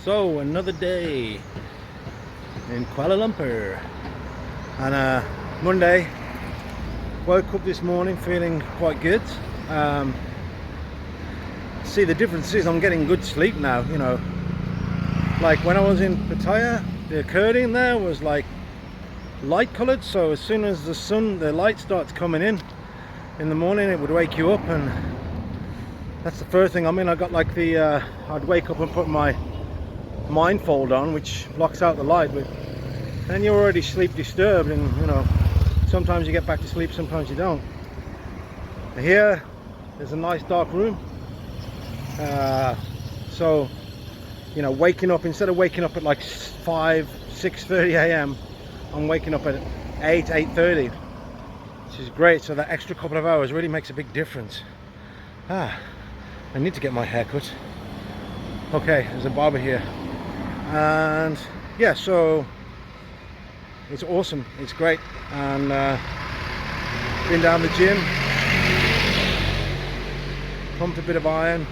So another day in Kuala Lumpur, and Monday. Woke up this morning feeling quite good. See, the difference is I'm getting good sleep now. You know, like when I was in Pattaya, the curtain there was like light coloured, so as soon as the light starts coming in the morning, it would wake you up. And that's the first thing. I got like I'd wake up and put my mindfold on, which blocks out the light, but then you're already sleep disturbed, and you know, sometimes you get back to sleep, sometimes you don't. Here there's a nice dark room, so you know, waking up, instead of waking up at like 6:30 a.m, I'm waking up at 8:30, which is great. So that extra couple of hours really makes a big difference. I need to get my hair cut. Okay, there's a barber here, and yeah, so it's awesome, it's great. And been down the gym, pumped a bit of iron,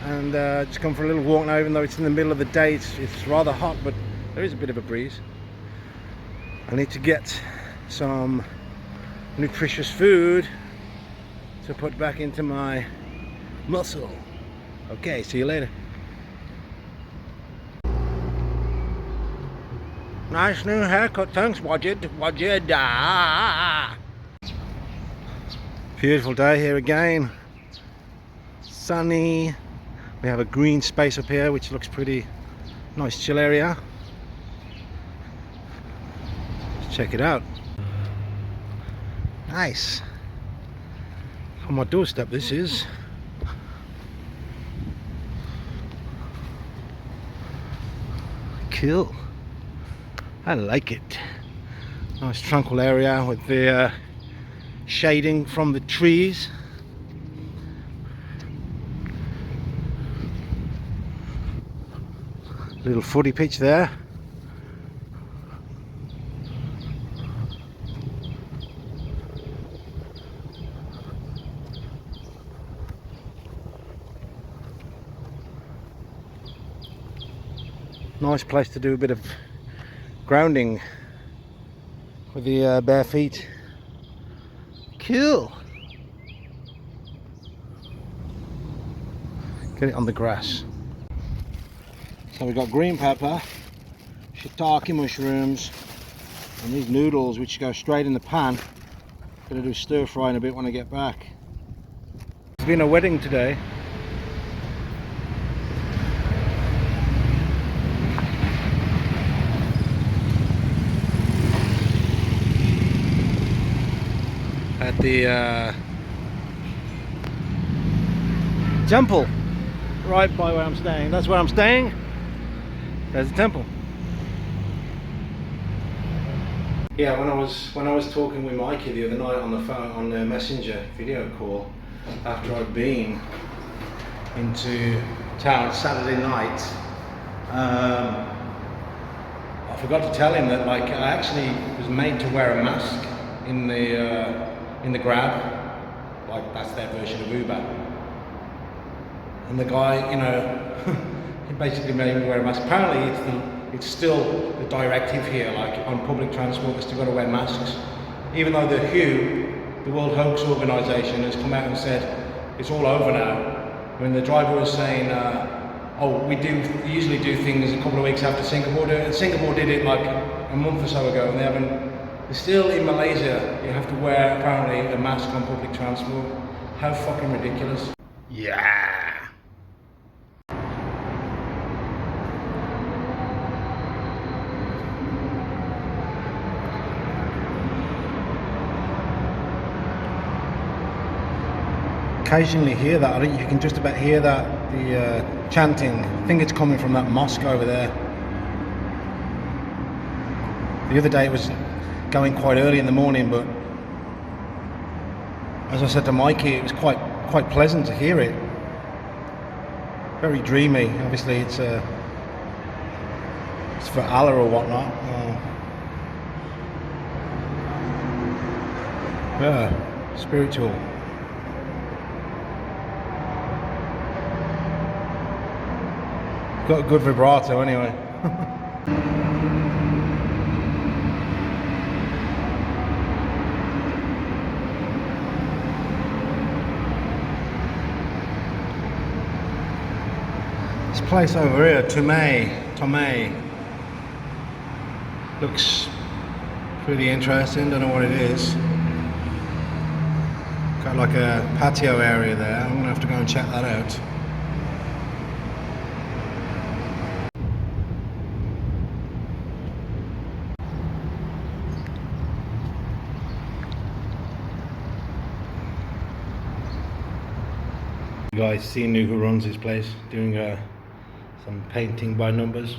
and just come for a little walk now. Even though it's in the middle of the day, it's rather hot, but there is a bit of a breeze. I need to get some nutritious food to put back into my muscle. Okay, see you later. Nice new haircut, thanks Wajid. Beautiful day here again. Sunny. We have a green space up here which looks pretty nice, chill area. Let's check it out. Nice. On my doorstep this is. Cool. I like it. Nice tranquil area with the shading from the trees. Little footy pitch there. Nice place to do a bit of grounding with the bare feet. Cool. Get it on the grass. So we've got green pepper, shiitake mushrooms, and these noodles which go straight in the pan. Gonna do stir fry in a bit when I get back. It's been a wedding today. At the temple right by where I'm staying. That's where I'm staying. There's the temple. Yeah, when I was talking with Mikey the other night on the phone, on the messenger video call, after I'd been into town Saturday night, I forgot to tell him that like I actually was made to wear a mask in the Grab, like that's their version of Uber. And the guy, you know, he basically made me wear a mask. Apparently it's still the directive here, like on public transport, they've still got to wear masks. Even though the WHO, the World Hoax Organization, has come out and said it's all over now. When the driver was saying, oh, we usually do things a couple of weeks after Singapore do it. Singapore did it like a month or so ago, and they haven't. Still in Malaysia, you have to wear apparently a mask on public transport. How fucking ridiculous. Yeah. Occasionally hear that. I think you can just about hear that, the chanting. I think it's coming from that mosque over there. The other day it was going quite early in the morning, but as I said to Mikey, it was quite pleasant to hear it. Very dreamy. Obviously, it's for Allah or whatnot. Yeah, spiritual. Got a good vibrato anyway. This place over here, Tomei, looks pretty interesting. Don't know what it is. Got like a patio area there. I'm gonna have to go and check that out. You guys seen who runs this place doing some painting by numbers.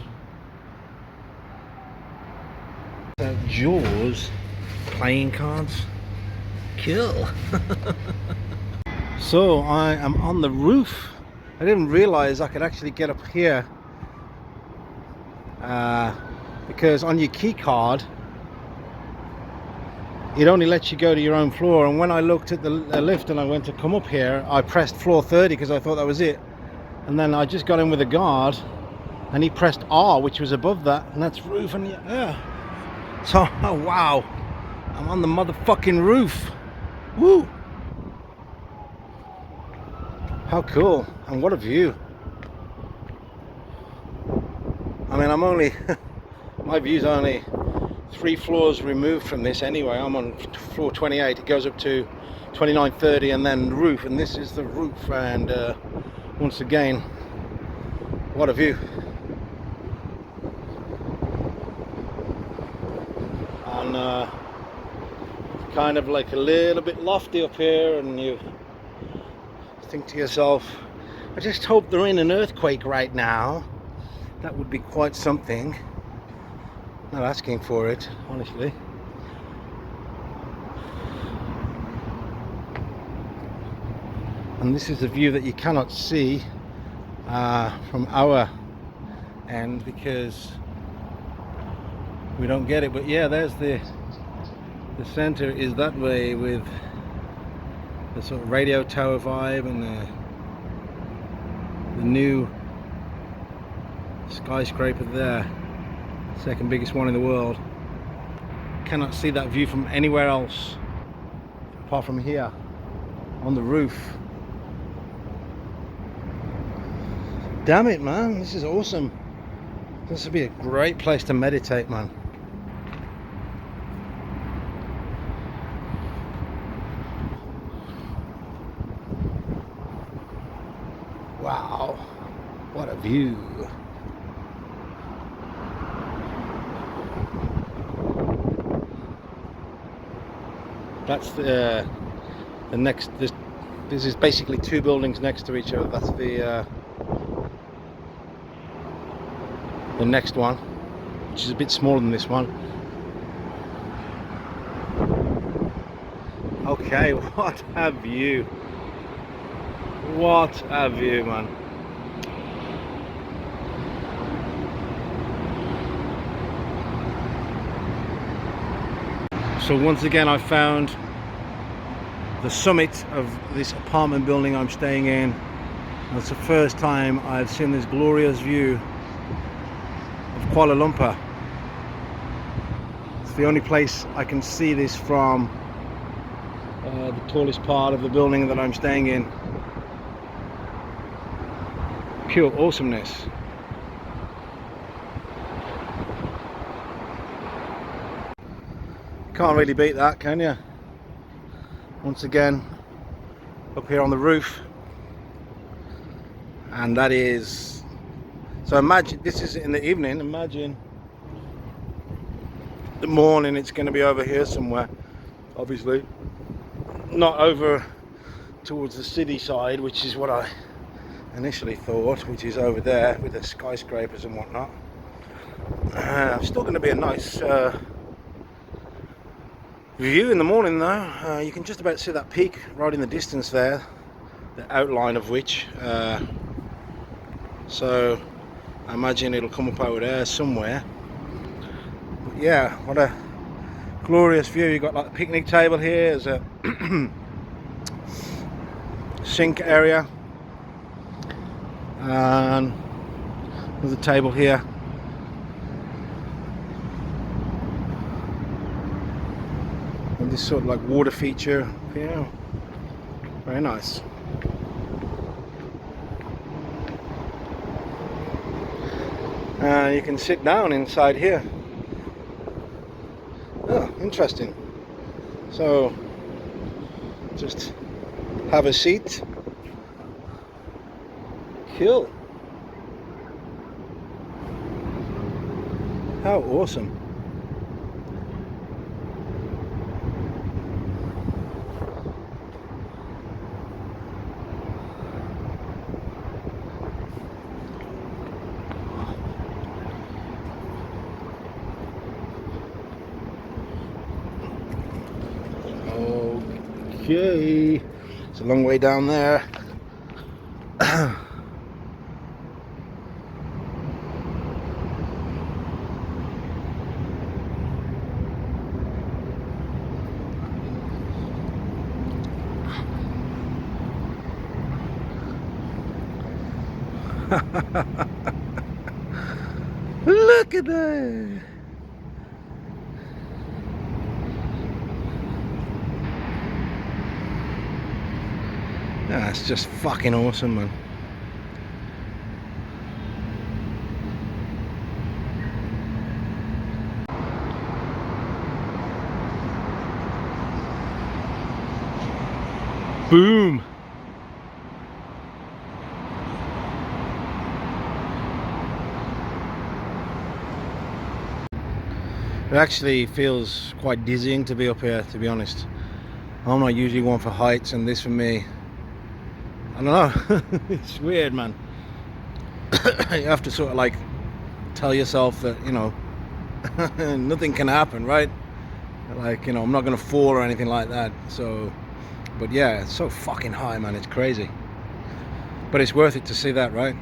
Jaws playing cards. Cool. So I am on the roof. I didn't realize I could actually get up here because on your key card it only lets you go to your own floor, and when I looked at the lift and I went to come up here, I pressed floor 30 because I thought that was it, and then I just got in with a guard and he pressed R, which was above that, and that's roof. And yeah, so oh, wow, I'm on the motherfucking roof. Woo! How cool, and what a view. I mean, I'm only my view's only 3 floors removed from this anyway. I'm on floor 28. It goes up to 29, 30, and then the roof, and this is the roof. And once again, what a view. And kind of like a little bit lofty up here, and you think to yourself, I just hope they're in an earthquake right now. That would be quite something. Not asking for it, honestly. And this is a view that you cannot see from our end because we don't get it. But yeah, there's the center is that way with the sort of radio tower vibe and the new skyscraper there. Second biggest one in the world. Cannot see that view from anywhere else apart from here on the roof. Damn it, man, this is awesome. This would be a great place to meditate, man. Wow, what a view. That's the next. This is basically 2 buildings next to each other. That's the next one, which is a bit smaller than this one. Okay, what a view! What a view, man! So once again, I found the summit of this apartment building I'm staying in. It's the first time I've seen this glorious view of Kuala Lumpur. It's the only place I can see this from, the tallest part of the building that I'm staying in. Pure awesomeness. Can't really beat that, can you? Once again, up here on the roof, and that is, so imagine this is in the evening, imagine the morning it's going to be over here somewhere, obviously not over towards the city side, which is what I initially thought, which is over there with the skyscrapers and whatnot. Still going to be a nice view in the morning though. You can just about see that peak right in the distance there, the outline of which, so I imagine it'll come up over there somewhere. But yeah, what a glorious view. You've got like a picnic table here, there's a sink area, and There's a table here. And this sort of like water feature here. Very nice. You can sit down inside here. Oh, interesting. So, just have a seat. Cool. How awesome. Okay, it's a long way down there. Look at that. That's just fucking awesome, man. Boom. It actually feels quite dizzying to be up here, to be honest. I'm not usually one for heights, and this for me, I don't know, it's weird, man. You have to sort of like tell yourself that, you know, nothing can happen, right? Like, you know, I'm not gonna fall or anything like that. So, but yeah, it's so fucking high, man, it's crazy. But it's worth it to see that, right?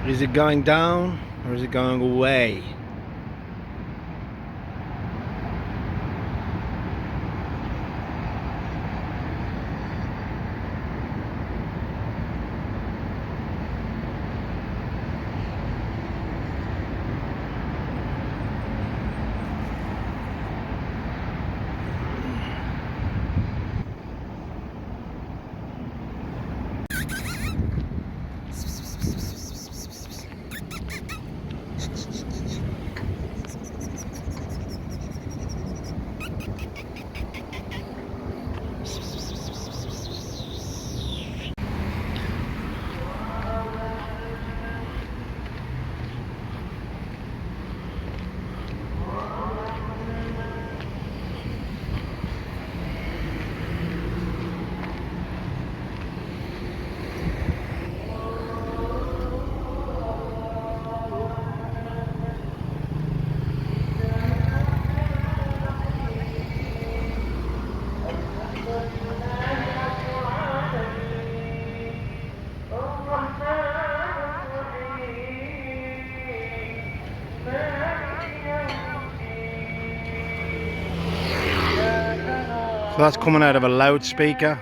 Is it going down or is it going away? So that's coming out of a loudspeaker.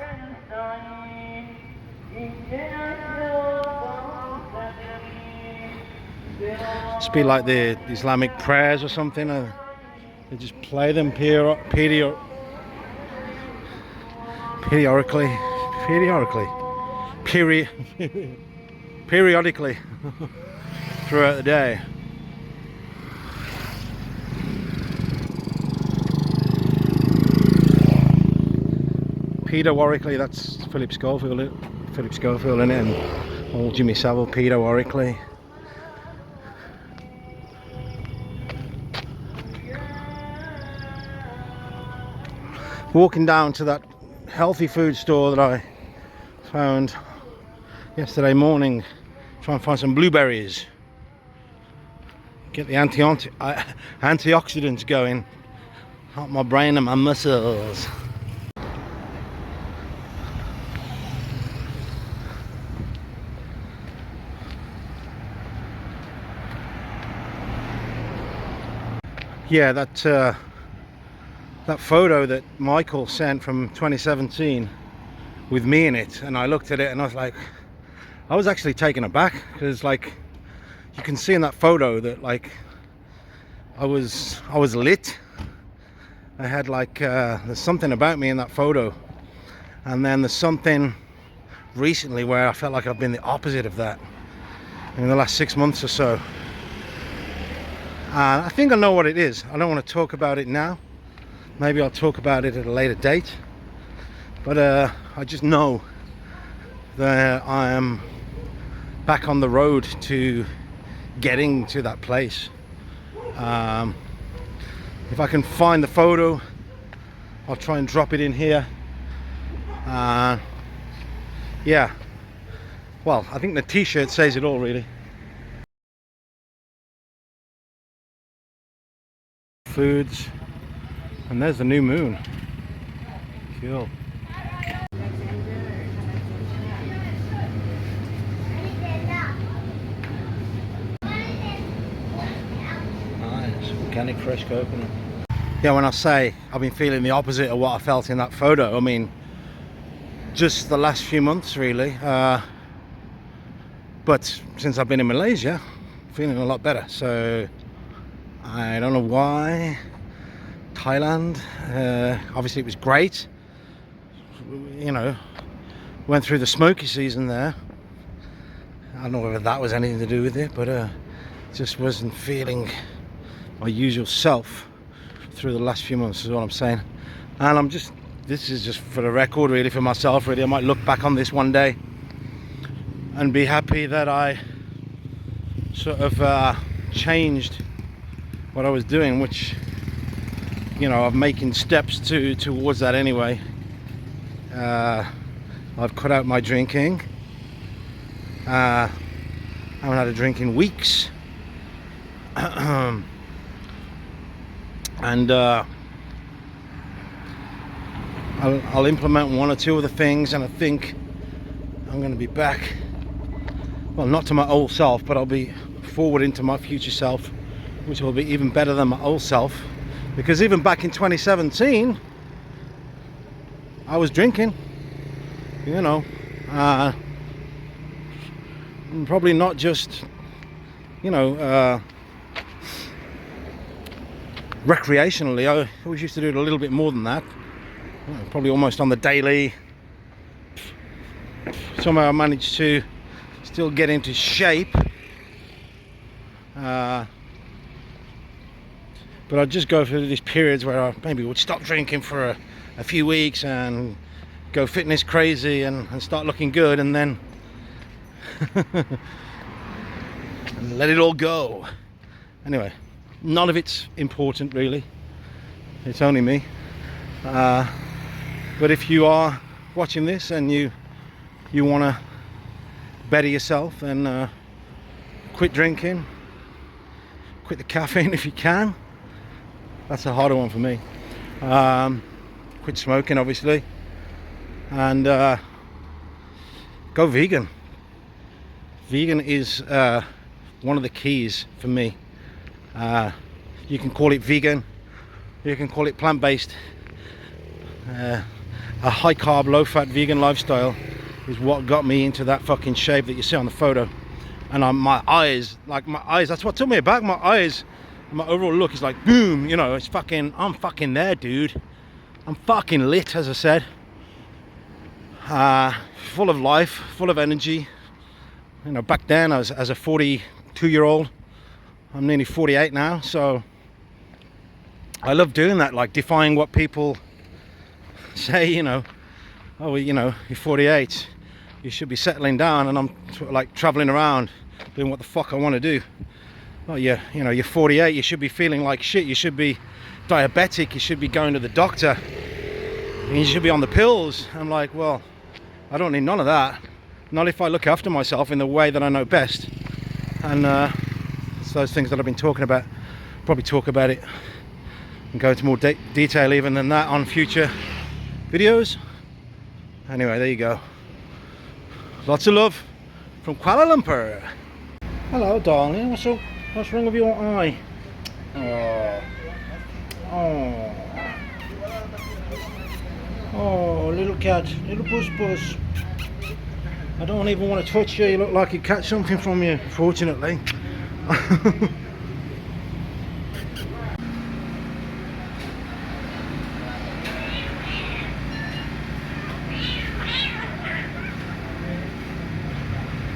Must be like the Islamic prayers or something. They just play them periodically throughout the day. Peter Warrickley, that's Philip Schofield in it, and old Jimmy Savile, Peter Warrickley. Walking down to that healthy food store that I found yesterday morning, try and find some blueberries, get the antioxidants going, help my brain and my muscles. Yeah, that photo that Michael sent from 2017 with me in it, and I looked at it and I was like, I was actually taken aback, because like you can see in that photo that like I was lit. I had like there's something about me in that photo, and then there's something recently where I felt like I've been the opposite of that in the last 6 months or so. I think I know what it is. I don't want to talk about it now. Maybe I'll talk about it at a later date. But I just know that I am back on the road to getting to that place. If I can find the photo, I'll try and drop it in here. Yeah. Well, I think the t-shirt says it all, really. Foods, and there's the new moon. Cool. Nice, organic fresh coconut. Yeah, when I say I've been feeling the opposite of what I felt in that photo, I mean just the last few months really. But since I've been in Malaysia, I'm feeling a lot better. So I don't know why. Thailand, obviously it was great. You know, went through the smoky season there. I don't know whether that was anything to do with it, but just wasn't feeling my usual self through the last few months is what I'm saying. And this is just for the record really, for myself really. I might look back on this one day and be happy that I sort of changed what I was doing, which, you know, I'm making steps towards that anyway. I've cut out my drinking. I haven't had a drink in weeks. And I'll implement one or two of the things, and I think I'm going to be back, well, not to my old self, but I'll be forward into my future self, which will be even better than my old self. Because even back in 2017 I was drinking, you know, probably not just, you know, recreationally. I always used to do it a little bit more than that, probably almost on the daily. Somehow I managed to still get into shape, but I'd just go through these periods where I maybe would stop drinking for a few weeks and go fitness crazy and start looking good, and then and let it all go. Anyway, none of it's important really. It's only me. But if you are watching this and you want to better yourself, then quit drinking, quit the caffeine if you can. That's a harder one for me. Quit smoking, obviously, and go vegan. Vegan is one of the keys for me. You can call it vegan, you can call it plant-based. a high carb, low fat vegan lifestyle is what got me into that fucking shape that you see on the photo. And my eyes, that's what took me back. My eyes, my overall look is like boom, you know, it's fucking, I'm fucking there, dude. I'm fucking lit, as I said. Full of life, full of energy. You know, back then I was, as a 42-year-old, I'm nearly 48 now, so I love doing that, like defying what people say, you know, oh, well, you know, you're 48, you should be settling down, and I'm like traveling around doing what the fuck I want to do. Well, yeah, you know, you're 48, you should be feeling like shit, you should be diabetic, you should be going to the doctor, and you should be on the pills. I'm like, well, I don't need none of that, not if I look after myself in the way that I know best. And it's those things that I've been talking about. Probably talk about it and go into more detail even than that on future videos. Anyway, there you go. Lots of love from Kuala Lumpur. Hello, darling. What's wrong with your eye? Oh, little cat, little puss. I don't even want to touch you. You look like you catch something from you, fortunately.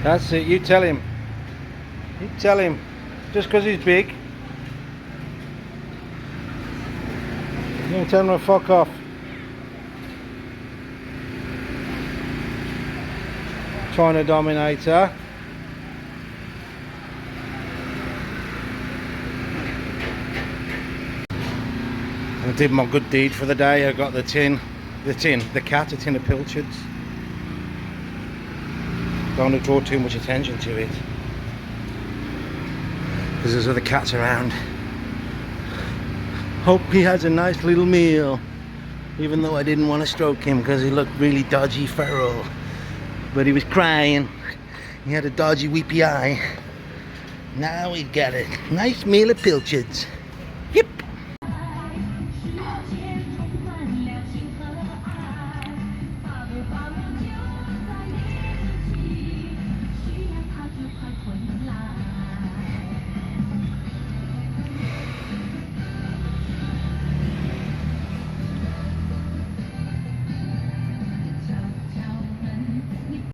That's it, you tell him. You tell him. Just because he's big. You can tell him to fuck off. Trying to dominate her. I did my good deed for the day. I got the cat, a tin of pilchards. Don't want to draw too much attention to it, because there's other cats around. Hope he has a nice little meal, even though I didn't want to stroke him because he looked really dodgy feral. But he was crying. He had a dodgy weepy eye. Now he's got a nice meal of pilchards.